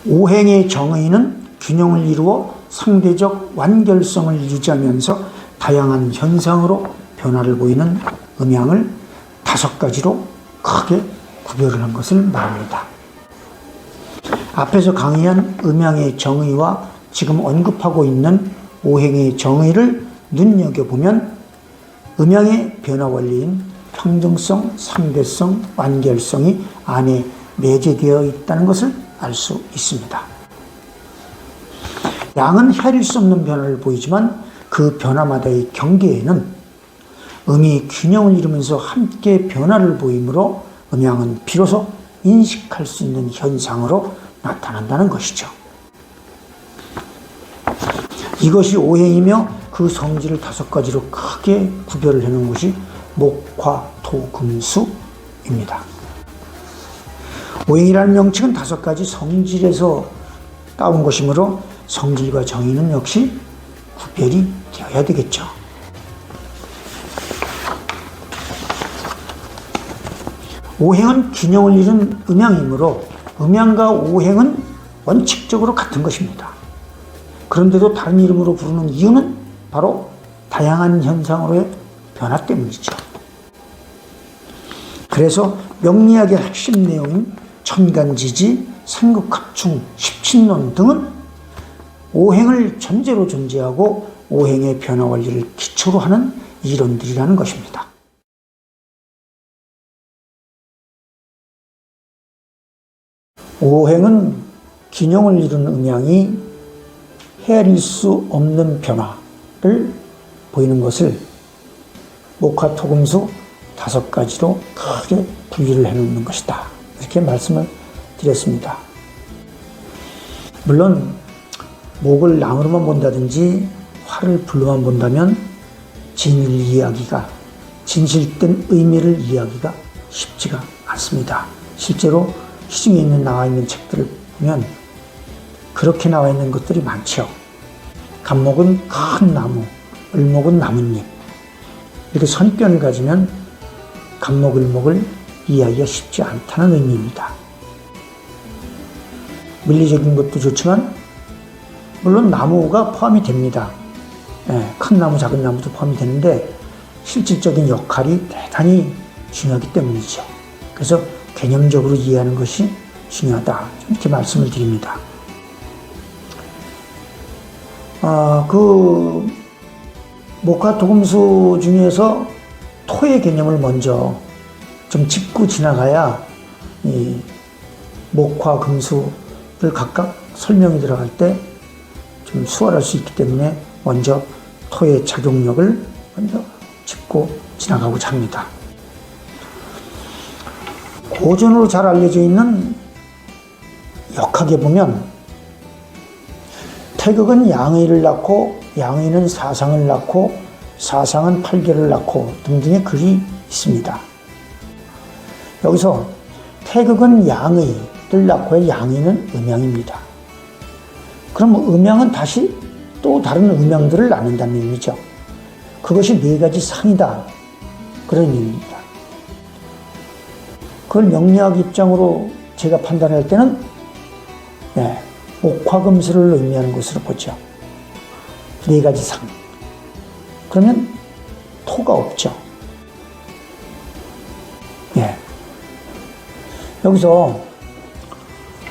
오행의 정의는 균형을 이루어 상대적 완결성을 유지하면서 다양한 현상으로 변화를 보이는 음양을 5가지로 크게 구별을 한 것을 말합니다. 앞에서 강의한 음양의 정의와 지금 언급하고 있는 오행의 정의를 눈여겨보면 음양의 변화 원리인 평등성, 상대성, 완결성이 안에 내재되어 있다는 것을 알 수 있습니다. 양은 헤아릴 수 없는 변화를 보이지만 그 변화마다의 경계에는 음이 균형을 이루면서 함께 변화를 보이므로 음양은 비로소 인식할 수 있는 현상으로 나타난다는 것이죠. 이것이 오행이며 그 성질을 5가지로 크게 구별을 해놓은 것이 목화토금수입니다. 오행이라는 명칭은 5가지 성질에서 따온 것이므로 성질과 정의는 역시 구별이 되어야 되겠죠. 오행은 균형을 이룬 음양이므로 음양과 오행은 원칙적으로 같은 것입니다. 그런데도 다른 이름으로 부르는 이유는 바로 다양한 현상으로의 변화 때문이죠. 그래서 명리학의 핵심 내용인 천간지지, 생극합충, 십친론 등은 오행을 전제로 존재하고 오행의 변화 원리를 기초로 하는 이론들이라는 것입니다. 오행은 균형을 이룬 음양이 헤아릴 수 없는 변화를 보이는 것을 목화토금수 5가지로 크게 분리를 해놓는 것이다. 이렇게 말씀을 드렸습니다. 물론 목을 나무로만 본다든지 화를 불로만 본다면 진리를 이해하기가, 진실된 의미를 이해하기가 쉽지가 않습니다. 실제로 시중에 나와 있는 책들을 보면 그렇게 나와 있는 것들이 많죠. 갑목은 큰 나무, 을목은 나뭇잎. 이렇게 선변을 가지면 갑목, 을목을 이해하기가 쉽지 않다는 의미입니다. 물리적인 것도 좋지만 물론 나무가 포함이 됩니다. 큰 나무, 작은 나무도 포함이 되는데 실질적인 역할이 대단히 중요하기 때문이죠. 그래서 개념적으로 이해하는 것이 중요하다. 이렇게 말씀을 드립니다. 그 목화토금수 중에서 토의 개념을 먼저 좀 짚고 지나가야 이 목화금수를 각각 설명이 들어갈 때 좀 수월할 수 있기 때문에 먼저 토의 작용력을 먼저 짚고 지나가고자 합니다. 고전으로 잘 알려져 있는 역학에 보면 태극은 양의를 낳고 양의는 사상을 낳고 사상은 팔계를 낳고 등등의 글이 있습니다. 여기서 태극은 양의를 낳고 양의는 음양입니다. 그럼 음양은 다시 또 다른 음양들을 낳는다는 의미죠. 그것이 4가지 상이다. 그런 의미입니다. 그걸 명리학 입장으로 제가 판단할 때는 목화금수를 의미하는 것으로 보죠. 4가지 상. 그러면 토가 없죠. 여기서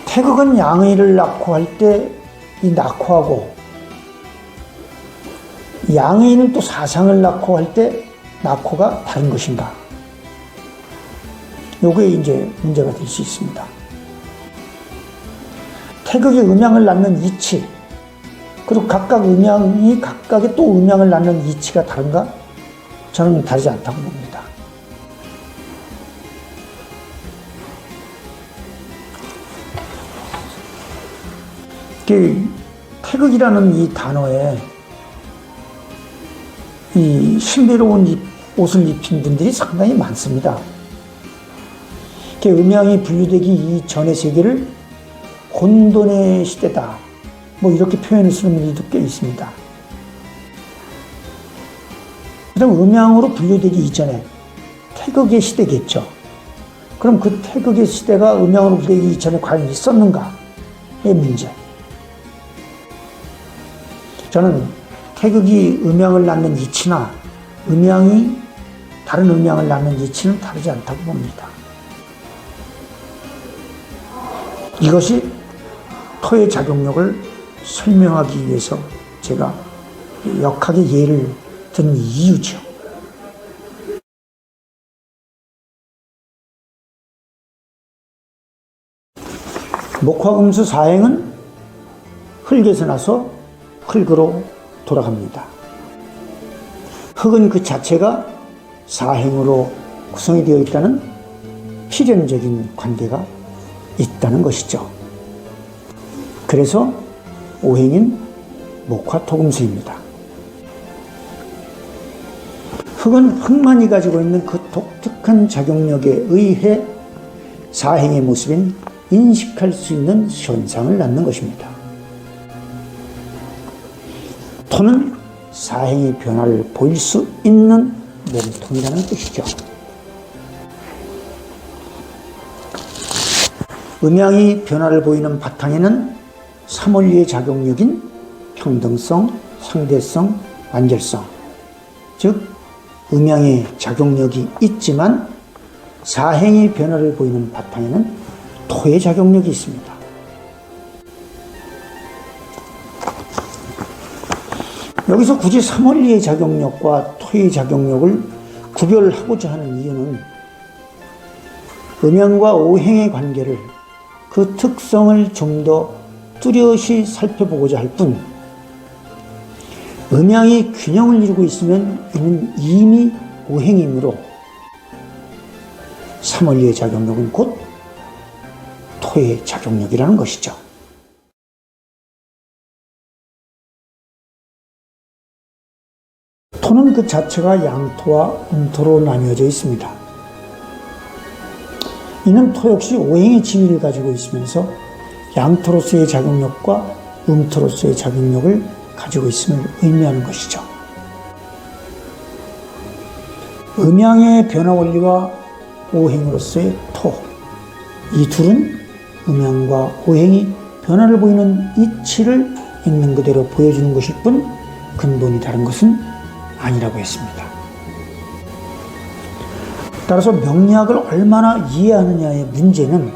태극은 양의를 낳고 할 때 이 낙호하고 양의는 또 사상을 낳고 할 때 낙호가 다른 것인가? 요게 이제 문제가 될 수 있습니다. 태극이 음양을 낳는 이치, 그리고 각각 음양이 각각의 또 음양을 낳는 이치가 다른가? 저는 다르지 않다고 봅니다. 태극이라는 이 단어에 이 신비로운 옷을 입힌 분들이 상당히 많습니다. 음양이 분류되기 이전의 세계를 혼돈의 시대다, 뭐 이렇게 표현을 쓰는 분들도 꽤 있습니다. 그럼 음양으로 분류되기 이전에 태극의 시대겠죠. 그럼 그 태극의 시대가 음양으로 분류되기 이전에 과연 있었는가? 문제. 저는 태극이 음양을 낳는 이치나 음양이 다른 음양을 낳는 이치는 다르지 않다고 봅니다. 이것이 토의 작용력을 설명하기 위해서 제가 역학의 예를 든 이유죠. 목화금수 사행은 흙에서 나서 흙으로 돌아갑니다. 흙은 그 자체가 사행으로 구성이 되어 있다는 필연적인 관계가 있다는 것이죠. 그래서 오행인 목화토금수입니다. 흙은 흙만이 가지고 있는 그 독특한 작용력에 의해 사행의 모습인 인식할 수 있는 현상을 낳는 것입니다. 토는 사행의 변화를 보일 수 있는 몸통이라는 뜻이죠. 음양이 변화를 보이는 바탕에는 삼원리의 작용력인 평등성, 상대성, 완결성, 즉 음양의 작용력이 있지만 사행의 변화를 보이는 바탕에는 토의 작용력이 있습니다. 여기서 굳이 삼원리의 작용력과 토의 작용력을 구별하고자 하는 이유는 음양과 오행의 관계를, 그 특성을 좀 더 뚜렷이 살펴보고자 할 뿐, 음양이 균형을 이루고 있으면 이는 이미 오행이므로 삼원리의 작용력은 곧 토의 작용력이라는 것이죠. 토는 그 자체가 양토와 음토로 나뉘어져 있습니다. 이는 토 역시 오행의 지위를 가지고 있으면서 양토로서의 작용력과 음토로서의 작용력을 가지고 있음을 의미하는 것이죠. 음양의 변화 원리와 오행으로서의 토, 이 둘은 음양과 오행이 변화를 보이는 이치를 있는 그대로 보여주는 것일 뿐 근본이 다른 것은 아니라고 했습니다. 따라서 명리학을 얼마나 이해하느냐의 문제는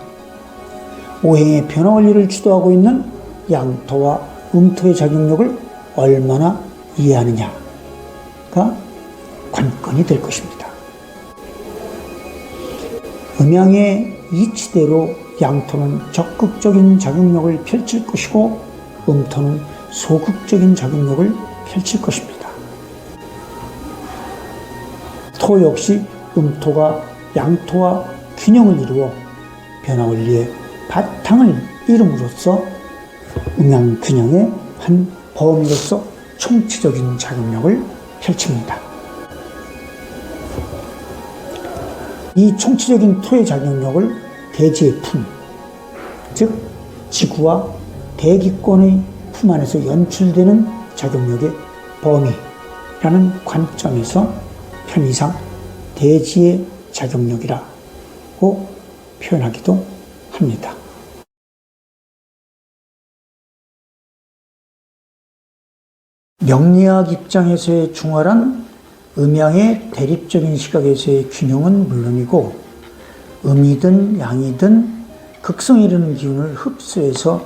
오행의 변화 원리를 주도하고 있는 양토와 음토의 작용력을 얼마나 이해하느냐가 관건이 될 것입니다. 음양의 이치대로 양토는 적극적인 작용력을 펼칠 것이고 음토는 소극적인 작용력을 펼칠 것입니다. 토 역시 음토가 양토와 균형을 이루어 변화 원리의 바탕을 이룸으로써 음양 균형의 한 범위로서 총체적인 작용력을 펼칩니다. 이 총체적인 토의 작용력을 대지의 품, 즉 지구와 대기권의 품 안에서 연출되는 작용력의 범위라는 관점에서 편의상 대지의 작용력이라고 표현하기도 합니다. 명리학 입장에서의 중화란 음양의 대립적인 시각에서의 균형은 물론이고 음이든 양이든 극성에 이르는 기운을 흡수해서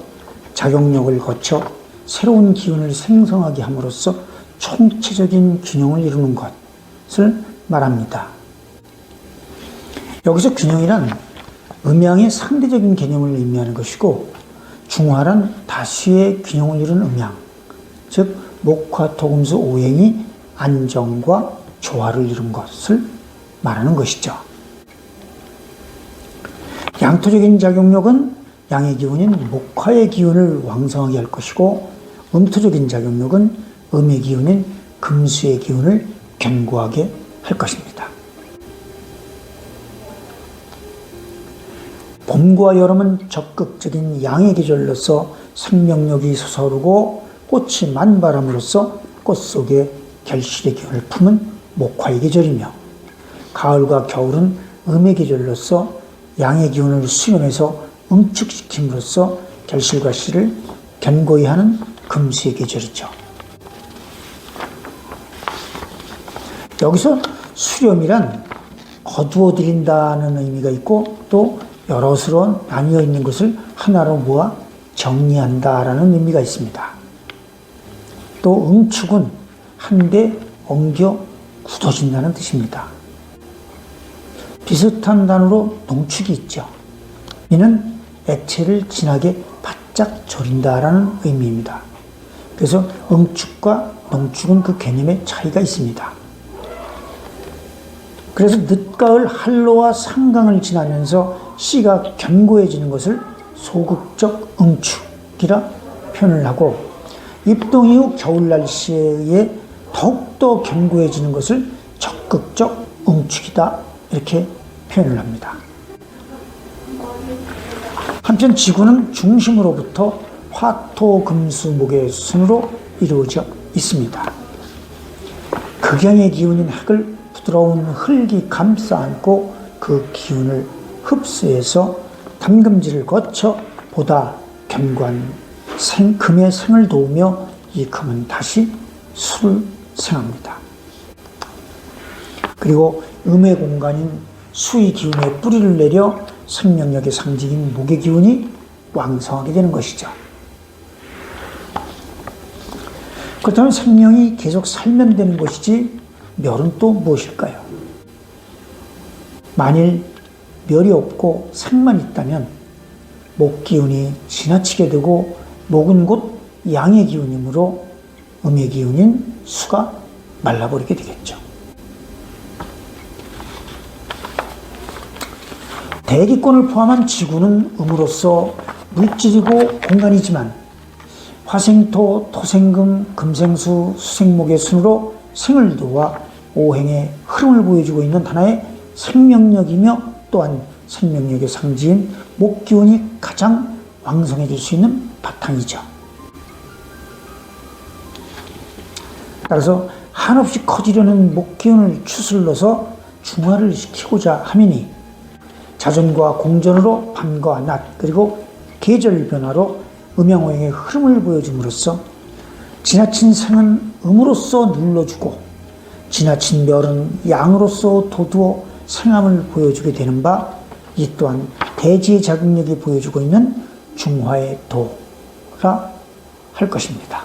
작용력을 거쳐 새로운 기운을 생성하게 함으로써 총체적인 균형을 이루는 것을 말합니다. 여기서 균형이란 음양의 상대적인 개념을 의미하는 것이고 중화란 다수의 균형을 이룬 음양, 즉 목화토금수 오행이 안정과 조화를 이룬 것을 말하는 것이죠. 양토적인 작용력은 양의 기운인 목화의 기운을 왕성하게 할 것이고 음토적인 작용력은 음의 기운인 금수의 기운을 견고하게 할 것입니다. 봄과 여름은 적극적인 양의 계절로서 생명력이 솟아오르고 꽃이 만발함으로써 꽃 속에 결실의 기운을 품은 목화의 계절이며 가을과 겨울은 음의 계절로서 양의 기운을 수용해서 응축시킴으로써 결실과 씨를 견고히 하는 금수의 계절이죠. 여기서 수렴이란 거두어들인다는 의미가 있고 또 여럿으로 나뉘어 있는 것을 하나로 모아 정리한다라는 의미가 있습니다. 또 응축은 한데 엉겨 굳어진다는 뜻입니다. 비슷한 단어로 농축이 있죠. 이는 액체를 진하게 바짝 절인다라는 의미입니다. 그래서 응축과 농축은 그 개념의 차이가 있습니다. 그래서 늦가을 한로와 상강을 지나면서 씨가 견고해지는 것을 소극적 응축이라 표현을 하고 입동 이후 겨울 날씨에 의해 더욱더 견고해지는 것을 적극적 응축이다 이렇게 표현을 합니다. 한편 지구는 중심으로부터 화토금수목의 순으로 이루어져 있습니다. 극양의 기운인 핵을 부드러운 흙이 감싸 안고 그 기운을 흡수해서 담금질을 거쳐 보다 견고한 금의 생을 도우며 이 금은 다시 수를 생합니다. 그리고 음의 공간인 수의 기운에 뿌리를 내려 생명력의 상징인 목의 기운이 왕성하게 되는 것이죠. 그렇다면 생명이 계속 살면 되는 것이지 멸은 또 무엇일까요? 만일 멸이 없고 생만 있다면 목 기운이 지나치게 되고 목은 곧 양의 기운이므로 음의 기운인 수가 말라버리게 되겠죠. 대기권을 포함한 지구는 음으로서 물질이고 공간이지만 화생토, 토생금, 금생수, 수생목의 순으로 생을 도와 오행의 흐름을 보여주고 있는 하나의 생명력이며 또한 생명력의 상징인 목기운이 가장 왕성해질 수 있는 바탕이죠. 따라서 한없이 커지려는 목기운을 추슬러서 중화를 시키고자 함이니 자전과 공전으로 밤과 낮 그리고 계절 변화로 음양오행의 흐름을 보여줌으로써 지나친 생은 음으로써 눌러주고 지나친 멸은 양으로써 돋우어 생함을 보여주게 되는 바 이 또한 대지의 자극력이 보여주고 있는 중화의 도라 할 것입니다.